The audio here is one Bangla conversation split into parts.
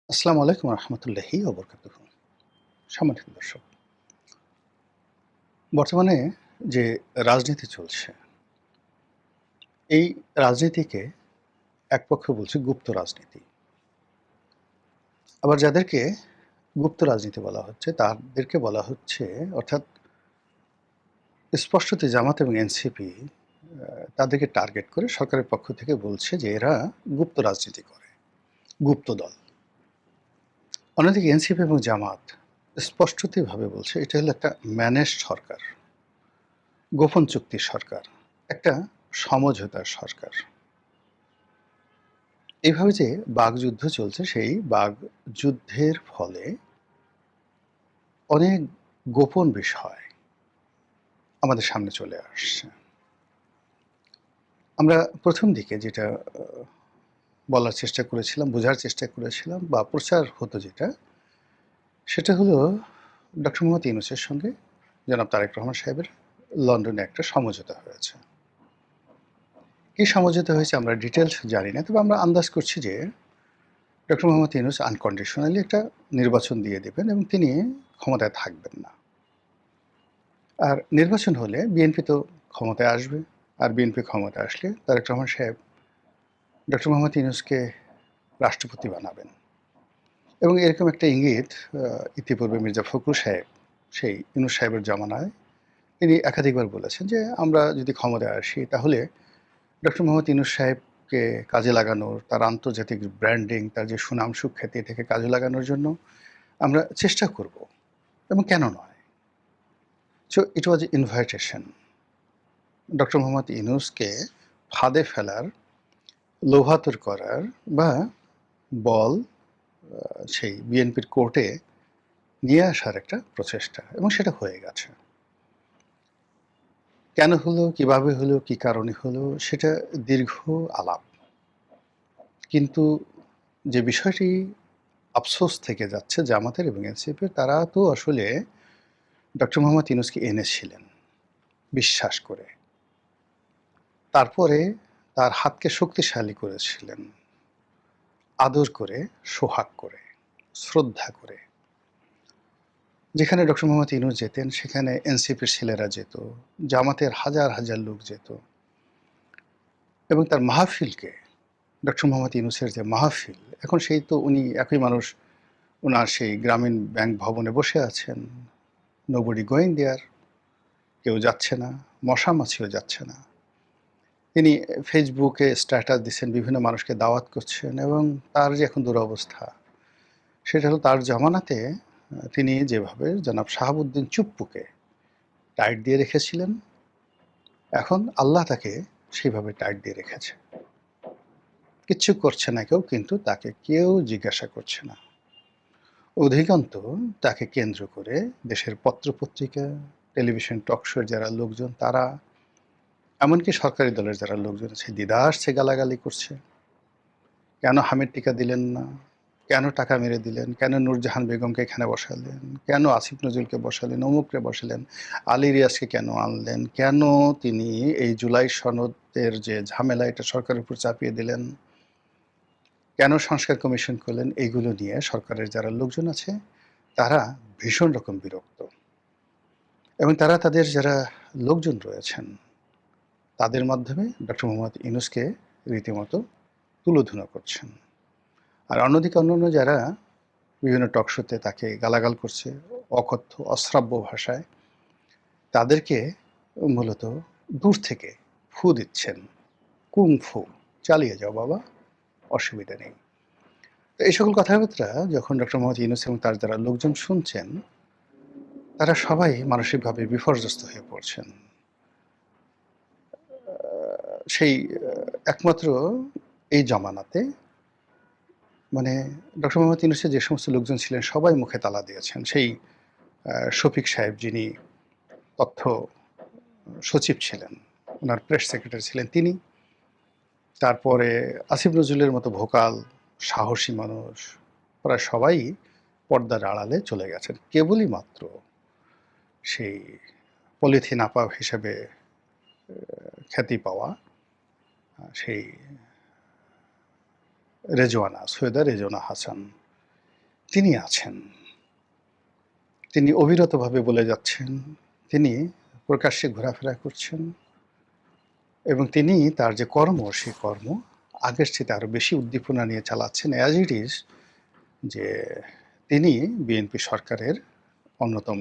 আসসালামু আলাইকুম রহমতুল্লাহি ওবরকাতুহু। সম্মানিত দর্শক, বর্তমানে যে রাজনীতি চলছে, এই রাজনীতিকে এক পক্ষ বলছে গুপ্ত রাজনীতি। আবার যাদেরকে গুপ্ত রাজনীতি বলা হচ্ছে, তাদেরকে বলা হচ্ছে অর্থাৎ স্পষ্টতই জামাত এবং এনসিপি তাদেরকে টার্গেট করে সরকারের পক্ষ থেকে বলছে যে এরা গুপ্ত রাজনীতি করে, গুপ্ত দল। অন্যদিকে এনসিপি এবং জামাত স্পষ্টতইভাবে বলছে এটা হলো একটা ম্যানেজড সরকার, গোপন চুক্তির সরকার, একটা সমঝোতার সরকার। এভাবে যে বাকযুদ্ধ চলছে, সেই বাকযুদ্ধের ফলে অনেক গোপন বিষয় আমাদের সামনে চলে আসছে। আমরা প্রথম দিকে যেটা বলার চেষ্টা করেছিলাম, বোঝার চেষ্টা করেছিলাম বা প্রচার হতো যেটা, সেটা হলো ডক্টর মোহাম্মদ ইউনূসের সঙ্গে জনাব তারেক রহমান সাহেবের লন্ডনে একটা সমঝোতা হয়েছে। কি সমঝোতা হয়েছে আমরা ডিটেলস জানি না, তবে আমরা আন্দাজ করছি যে ডক্টর মোহাম্মদ ইউনূস আনকন্ডিশনালি একটা নির্বাচন দিয়ে দেবেন এবং তিনি ক্ষমতায় থাকবেন না। আর নির্বাচন হলে বিএনপি তো ক্ষমতায় আসবে, আর বিএনপি ক্ষমতায় আসলে তারেক রহমান সাহেব ডক্টর মোহাম্মদ ইউনূসকে রাষ্ট্রপতি বানাবেন। এবং এরকম একটা ইঙ্গিত ইতিপূর্বে মির্জা ফখরুল সাহেব সেই ইউনূস সাহেবের জমানায় তিনি একাধিকবার বলেছেন যে আমরা যদি ক্ষমতায় আসি তাহলে ডক্টর মোহাম্মদ ইউনূস সাহেবকে কাজে লাগানোর, তার আন্তর্জাতিক ব্র্যান্ডিং, তার যে সুনাম সুখ্যাতি, এটাকে কাজে লাগানোর জন্য আমরা চেষ্টা করব, এবং কেন নয়। So it was invitation doctor Mohammad ইউনূসকে ফাঁদে ফেলার, লোভাতুর করার বা বল সেই বিএনপির কোর্টে নিয়ে আসার একটা প্রচেষ্টা, এবং সেটা হয়ে গেছে। কেন হলো, কিভাবে হলো, কি কারণে হলো, সেটা দীর্ঘ আলাপ। কিন্তু যে বিষয়টি আফসোস থেকে যাচ্ছে জামাতের এবং এনসিপির, তারা তো আসলে ডক্টর মোহাম্মদ ইউনূসকে এনেছিলেন বিশ্বাস করে, তারপরে তার হাতকে শক্তিশালী করেছিলেন আদর করে, সোহাগ করে, শ্রদ্ধা করে। যেখানে ডক্টর মোহাম্মদ ইউনূস যেতেন সেখানে এনসিপির ছেলেরা যেত, জামাতের হাজার হাজার লোক যেত, এবং তার মাহফিলকে, ডক্টর মোহাম্মদ ইউনূসের যে মাহফিল, এখন সেই তো উনি একই মানুষ, ওনার সেই গ্রামীণ ব্যাংক ভবনে বসে আছেন, নোবডি গোয়িং দেয়ার, কেউ যাচ্ছে না, মশা মাছিও যাচ্ছে না। তিনি ফেসবুকে স্ট্যাটাস দিচ্ছেন, বিভিন্ন মানুষকে দাওয়াত করছেন, এবং তার যে এখন দুরবস্থা, সেটা হলো তার জামানাতে তিনি যেভাবে জনাব শাহাবুদ্দিন চুপ্পুকে টাইট দিয়ে রেখেছিলেন, এখন আল্লাহ তাকে সেইভাবে টাইট দিয়ে রেখেছে। কিচ্ছু করছে না কেউ, কিন্তু তাকে কেউ জিজ্ঞাসা করছে না। অধিকন্ত তাকে কেন্দ্র করে দেশের পত্রপত্রিকা, টেলিভিশন টকশোর যারা লোকজন, তারা, এমনকি সরকারি দলের যারা লোকজন আছে, দিদা আসছে গালাগালি করছে। কেন হামিদ টিকা দিলেন না, কেন টাকা মেরে দিলেন, কেন নূরজাহান বেগমকে এখানে বসালেন, কেন আসিফ নজরুলকে বসালেন, অমুককে বসালেন, আলী রিয়াজকে কেন আনলেন, কেন তিনি এই জুলাই সনদের যে ঝামেলা, এটা সরকারের উপর চাপিয়ে দিলেন, কেন সংস্কার কমিশন করলেন, এইগুলো নিয়ে সরকারের যারা লোকজন আছে তারা ভীষণ রকম বিরক্ত, এবং তারা তাদের যারা লোকজন রয়েছেন তাদের মাধ্যমে ডক্টর মোহাম্মদ ইউনূসকে রীতিমতো তুলোধনা করছেন। আর অন্যদিকে অন্যান্য যারা বিভিন্ন টকশোতে তাকে গালাগাল করছে অকথ্য অশ্রাব্য ভাষায়, তাদেরকে মূলত দূর থেকে ফু দিচ্ছেন, কুং ফু, চালিয়ে যাও বাবা, অসুবিধা নেই। তো এই সকল কথাবার্তা যখন ডক্টর মোহাম্মদ ইউনূস এবং তার যারা লোকজন শুনছেন, তারা সবাই মানসিকভাবে বিপর্যস্ত হয়ে পড়ছেন। সেই একমাত্র এই জমানাতে, মানে ডক্টর মোহাম্মদ ইউনূসের যে সমস্ত লোকজন ছিলেন সবাই মুখে তালা দিয়েছেন। সেই শফিক সাহেব, যিনি তথ্য সচিব ছিলেন, ওনার প্রেস সেক্রেটারি ছিলেন তিনি, তারপরে আসিফ নজরুলের মতো ভোকাল সাহসী মানুষ, প্রায় সবাই পর্দার আড়ালে চলে গেছেন। কেবলই মাত্র সেই পলিথিন আপা হিসেবে খ্যাতি পাওয়া সেই রেজওয়ানা, সৈয়দা রেজওয়ানা হাসান, তিনি আছেন। তিনি অবিরতভাবে বলে যাচ্ছেন, তিনি প্রকাশ্যে ঘোরাফেরা করছেন এবং তিনি তার যে কর্ম, সেই কর্ম আগের চেয়ে আরো বেশি উদ্দীপনা নিয়ে চালাচ্ছেন। অ্যাজ ইট ইজ যে তিনি বিএনপি সরকারের অন্যতম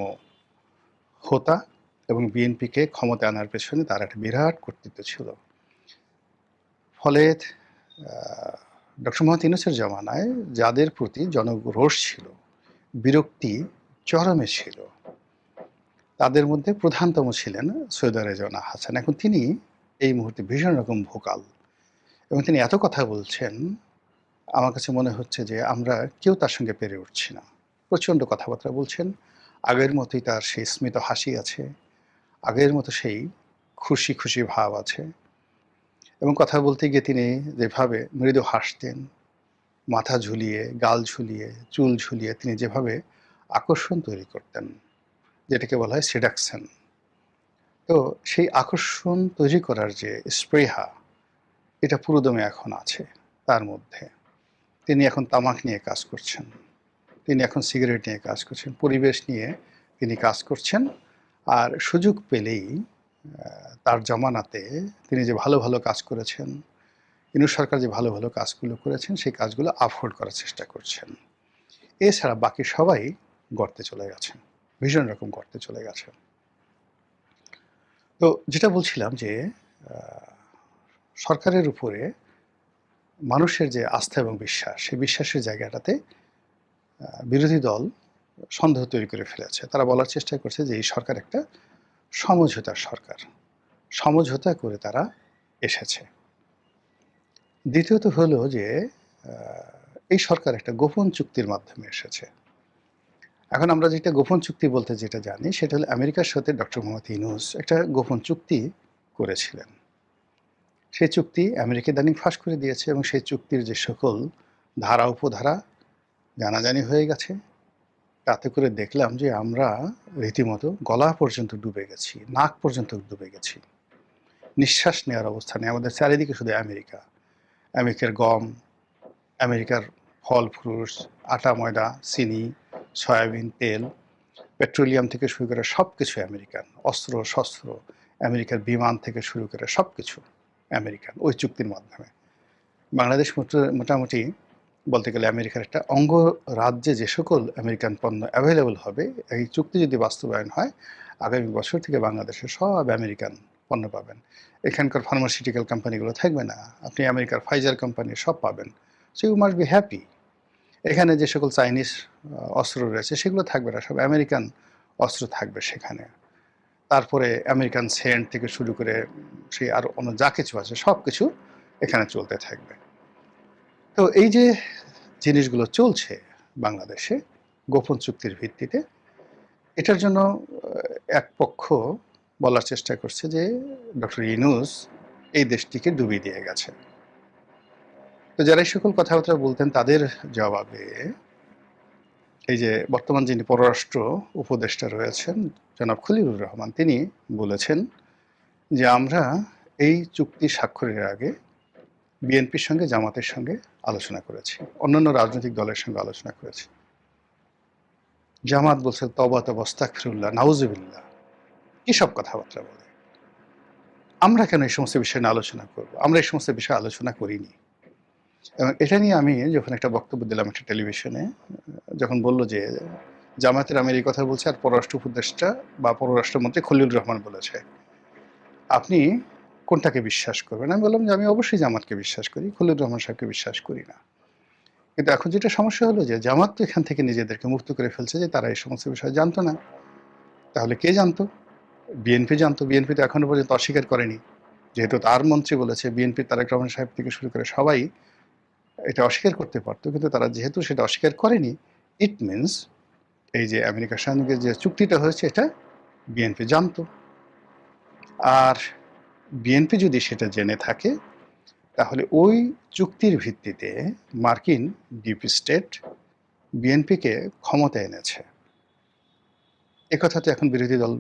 হোতা এবং বিএনপিকে ক্ষমতায় আনার পেছনে তার একটা বিরাট কর্তৃত্ব ছিল। ফলে ডক্টর মোহাম্মদ ইউনূসের জমানায় যাদের প্রতি জনরোষ ছিল, বিরক্তি চরমে ছিল, তাদের মধ্যে প্রধানতম ছিলেন সৈয়দা রেজওয়ানা হাসান। এখন তিনি এই মুহূর্তে ভীষণ রকম ভোকাল এবং তিনি এত কথা বলছেন, আমার কাছে মনে হচ্ছে যে আমরা কেউ তার সঙ্গে পেরে উঠছি না। প্রচণ্ড কথাবার্তা বলছেন, আগের মতোই তার সেই স্মিত হাসি আছে, আগের মতো সেই খুশি খুশি ভাব আছে এবং কথা বলতে গিয়ে তিনি যেভাবে মৃদু হাসতেন, মাথা ঝুলিয়ে, গাল ঝুলিয়ে, চুল ঝুলিয়ে তিনি যেভাবে আকর্ষণ তৈরি করতেন, যেটাকে বলা হয় সেডাকশন। তো সেই আকর্ষণ তৈরি করার যে স্পৃহা, এটা পুরোদমে এখন আছে তার মধ্যে। তিনি এখন তামাক নিয়ে কাজ করছেন, তিনি এখন সিগারেট নিয়ে কাজ করছেন, পরিবেশ নিয়ে তিনি কাজ করছেন। আর সুযোগ পেলেই তার জমানাতে তিনি যে ভালো ভালো কাজ করেছেন, ইউনূস সরকার যে ভালো ভালো কাজগুলো করেছেন, সেই কাজগুলো আফোর্ড করার চেষ্টা করছেন। এছাড়া বাকি সবাই গর্তে চলে গেছেন, ভীষণ রকম গর্তে চলে গেছেন। তো যেটা বলছিলাম যে সরকারের উপরে মানুষের যে আস্থা এবং বিশ্বাস, সেই বিশ্বাসের জায়গাটাতে বিরোধী দল সন্দেহ তৈরি করে ফেলেছে। তারা বলার চেষ্টা করছে যে এই সরকার একটা সমঝোতার সরকার, সমঝোতা করে তারা এসেছে। দ্বিতীয়ত হলো যে এই সরকার একটা গোপন চুক্তির মাধ্যমে এসেছে। এখন আমরা যেটা গোপন চুক্তি বলতে যেটা জানি, সেটা হলো আমেরিকার সাথে ডক্টর মোহাম্মদ ইউনূস একটা গোপন চুক্তি করেছিলেন। সেই চুক্তি আমেরিকা ইদানিং ফাঁস করে দিয়েছে এবং সেই চুক্তির যে সকল ধারা উপধারা জানাজানি হয়ে গেছে, তাতে করে দেখলাম যে আমরা রীতিমতো গলা পর্যন্ত ডুবে গেছি, নাক পর্যন্ত ডুবে গেছি, নিঃশ্বাস নেওয়ার অবস্থা নেই। আমাদের চারিদিকে শুধু আমেরিকা, আমেরিকার গম, আমেরিকার ফল ফ্রুটস, আটা ময়দা, চিনি, সয়াবিন তেল, পেট্রোলিয়াম থেকে শুরু করে সব কিছু আমেরিকান, অস্ত্র শস্ত্র, আমেরিকার বিমান থেকে শুরু করে সব কিছু আমেরিকান ওই চুক্তির মাধ্যমে। বাংলাদেশ মোটামুটি বলতে গেলে আমেরিকার একটা অঙ্গরাজ্যে যে সকল আমেরিকান পণ্য অ্যাভেলেবল হবে, এই চুক্তি যদি বাস্তবায়ন হয়, আগামী বছর থেকে বাংলাদেশে সব আমেরিকান পণ্য পাবেন। এখানকার ফার্মাসিউটিক্যাল কোম্পানিগুলো থাকবে না, আপনি আমেরিকার ফাইজার কোম্পানি সব পাবেন। So you must be happy. এখানে যে সকল চাইনিজ অস্ত্র রয়েছে সেগুলো থাকবে না, সব আমেরিকান অস্ত্র থাকবে সেখানে। তারপরে আমেরিকান সেন্ট থেকে শুরু করে সেই আরও অন্য যা কিছু আছে সব কিছু এখানে চলতে থাকবে। তো এই যে জিনিসগুলো চলছে বাংলাদেশে গোপন চুক্তির ভিত্তিতে, এটার জন্য এক পক্ষ বলার চেষ্টা করছে যে ডক্টর ইউনূস এই দেশটিকে ডুবিয়ে দিয়ে গেছে। তো যারা এই সকল কথাবার্তা বলতেন তাদের জবাবে এই যে বর্তমান যিনি পররাষ্ট্র উপদেষ্টা রয়েছেন জনাব খলিলুর রহমান, তিনি বলেছেন যে আমরা এই চুক্তি স্বাক্ষরের আগে বিএনপির সঙ্গে জামাতের সঙ্গে আলোচনা করেছি, অন্যান্য রাজনৈতিক দলের সঙ্গে আলোচনা করেছি। জামাত বলছে তওবা তওবা আস্তাগফিরুল্লাহ নাউজুবিল্লাহ, কি সব কথাবার্তা বলে। আমরা কেন এই সমস্ত বিষয় নিয়ে আলোচনা করব? আমরা এই সমস্ত বিষয়ে আলোচনা করিনি। এবং এটা নিয়ে আমি যখন একটা বক্তব্য দিলাম একটা টেলিভিশনে, যখন বলল যে জামায়াতের আমি এই কথা বলছি আর পররাষ্ট্র উপদেষ্টা বা পররাষ্ট্রমন্ত্রী খলিলুর রহমান বলেছে, আপনি কোনটাকে বিশ্বাস করবেন? আমি বললাম যে আমি অবশ্যই জামাতকে বিশ্বাস করি, খলিলুর রহমান সাহেবকে বিশ্বাস করি না। কিন্তু এখন যেটা সমস্যা হলো যে জামাত তো এখান থেকে নিজেদেরকে মুক্ত করে ফেলছে যে তারা এই সমস্ত বিষয় জানতো না। তাহলে কে জানতো? বিএনপি জানতো। বিএনপি তো এখনো পর্যন্ত অস্বীকার করেনি, যেহেতু তার মন্ত্রী বলেছে। বিএনপি তারেক রহমান সাহেব থেকে শুরু করে সবাই এটা অস্বীকার করতে পারতো, কিন্তু তারা যেহেতু সেটা অস্বীকার করেনি, ইট মিনস এই যে আমেরিকার সঙ্গে যে চুক্তিটা হয়েছে এটা বিএনপি জানতো। আর বিএনপি যদি সেটা জেনে থাকে, তাহলে ওই চুক্তির ভিত্তিতে মার্কিন ডিপ স্টেট বিএনপিকে ক্ষমতায় এনেছে। একথা তো এখন বিরোধী দল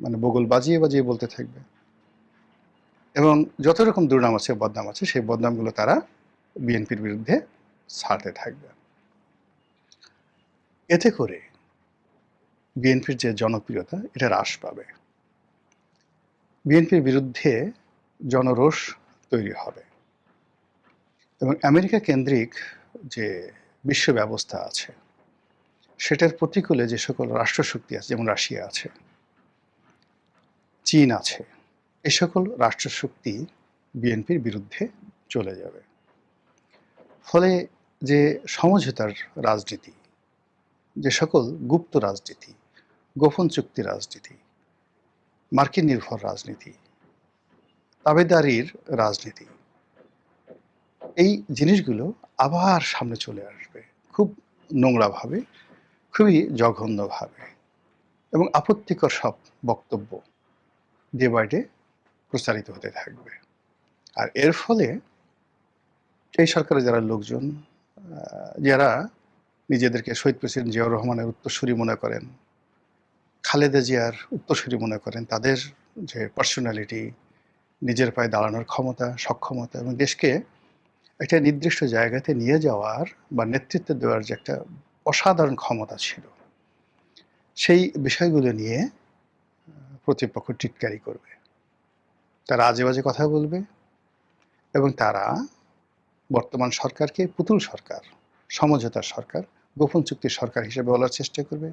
মানে বগল বাজিয়ে বাজিয়ে বলতে থাকবে এবং যত রকম দুর্নাম আছে বদনাম আছে সেই বদনামগুলো তারা বিএনপির বিরুদ্ধে ছাড়তে থাকবে। এতে করে বিএনপির যে জনপ্রিয়তা এটা হ্রাস পাবে, বিএনপির বিরুদ্ধে জনরোষ তৈরি হবে এবং আমেরিকা কেন্দ্রিক যে বিশ্ব ব্যবস্থা আছে সেটার প্রতিকূলে যে সকল রাষ্ট্রশক্তি আছে, যেমন রাশিয়া আছে, চীন আছে, এই সকল রাষ্ট্রশক্তি বিএনপির বিরুদ্ধে চলে যাবে। ফলে যে সমঝোতার রাজনীতি, যে সকল গুপ্ত রাজনীতি, গোপন চুক্তি রাজনীতি, মার্কিন নির্ভর রাজনীতি, তাবেদারির রাজনীতি, এই জিনিসগুলো আবার সামনে চলে আসবে খুব নোংরাভাবে, খুবই জঘন্যভাবে, এবং আপত্তিকর সব বক্তব্য ডে বাই ডে প্রচারিত হতে থাকবে। আর এর ফলে এই সরকারের যারা লোকজন, যারা নিজেদেরকে শহীদ প্রেসিডেন্ট জিয়াউর রহমানের উত্তরসূরি মনে করেন, খালেদা জিয়ার উত্তরসূরি মনে করেন, তাদের যে পার্সোনালিটি, নিজের পায়ে দাঁড়ানোর ক্ষমতা, সক্ষমতা এবং দেশকে একটা নির্দিষ্ট জায়গাতে নিয়ে যাওয়ার বা নেতৃত্ব দেওয়ার যে একটা অসাধারণ ক্ষমতা ছিল, সেই বিষয়গুলো নিয়ে প্রতিপক্ষ টিটকারি করবে, তারা আজে বাজে কথা বলবে এবং তারা বর্তমান সরকারকে পুতুল সরকার, সমঝোতার সরকার, গোপন চুক্তির সরকার হিসেবে বলার চেষ্টা করবে,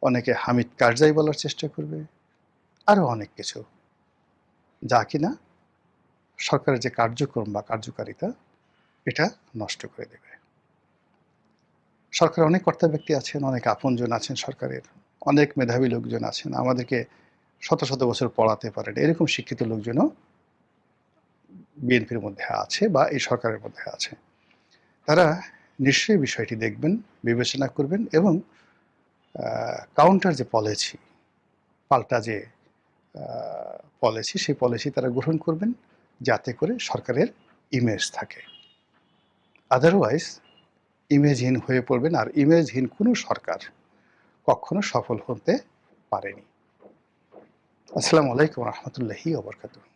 অনেকে হামিদ কারজাই বলার চেষ্টা করবে, আরও অনেক কিছু, যা কিনা সরকারের যে কার্যক্রম বা কার্যকারিতা এটা নষ্ট করে দেবে। সরকার অনেক কর্তা ব্যক্তি আছেন, অনেক আপনজন আছেন, সরকারের অনেক মেধাবী লোকজন আছেন, আমাদেরকে শত শত বছর পড়াতে পারেন, এরকম শিক্ষিত লোকজনও বিএনপির মধ্যে আছে বা এই সরকারের মধ্যে আছে। তারা নিশ্চয়ই বিষয়টি দেখবেন, বিবেচনা করবেন এবং কাউন্টার যে পলিসি, পাল্টা যে পলিসি, সেই পলিসি তারা গ্রহণ করবেন যাতে করে সরকারের ইমেজ থাকে। আদারওয়াইজ ইমেজহীন হয়ে পড়বেন, আর ইমেজহীন কোনো সরকার কখনো সফল হতে পারেনি। আসসালামু আলাইকুম রহমতুল্লাহি ওয়া বারাকাতুহু।